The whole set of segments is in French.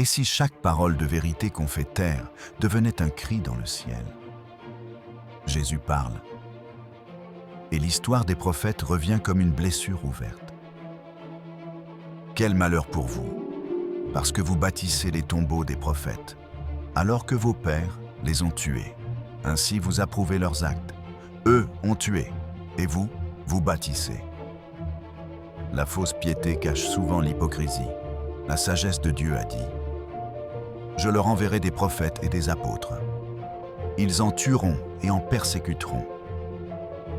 Et si chaque parole de vérité qu'on fait taire devenait un cri dans le ciel? Jésus parle. Et l'histoire des prophètes revient comme une blessure ouverte. Quel malheur pour vous, parce que vous bâtissez les tombeaux des prophètes, alors que vos pères les ont tués. Ainsi vous approuvez leurs actes. Eux ont tué, et vous, vous bâtissez. La fausse piété cache souvent l'hypocrisie. La sagesse de Dieu a dit: je leur enverrai des prophètes et des apôtres. Ils en tueront et en persécuteront.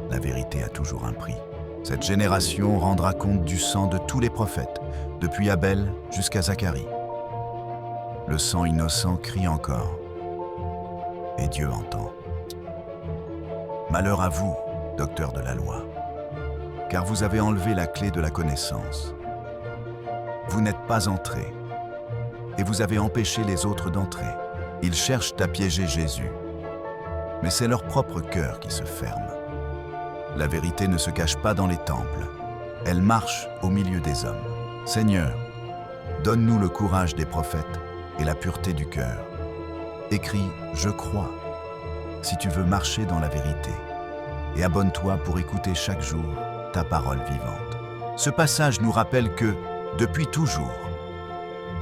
La vérité a toujours un prix. Cette génération rendra compte du sang de tous les prophètes, depuis Abel jusqu'à Zacharie. Le sang innocent crie encore, et Dieu entend. Malheur à vous, docteurs de la loi, car vous avez enlevé la clé de la connaissance. Vous n'êtes pas entrés, et vous avez empêché les autres d'entrer. Ils cherchent à piéger Jésus, mais c'est leur propre cœur qui se ferme. La vérité ne se cache pas dans les temples, elle marche au milieu des hommes. Seigneur, donne-nous le courage des prophètes et la pureté du cœur. Écris « Je crois » si tu veux marcher dans la vérité, et abonne-toi pour écouter chaque jour ta parole vivante. Ce passage nous rappelle que, depuis toujours,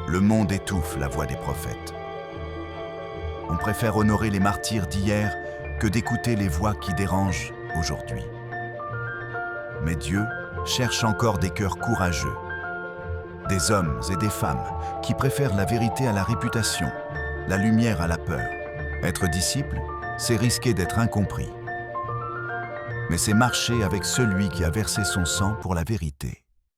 le monde étouffe la voix des prophètes. On préfère honorer les martyrs d'hier que d'écouter les voix qui dérangent aujourd'hui. Mais Dieu cherche encore des cœurs courageux, des hommes et des femmes qui préfèrent la vérité à la réputation, la lumière à la peur. Être disciple, c'est risquer d'être incompris. Mais c'est marcher avec celui qui a versé son sang pour la vérité.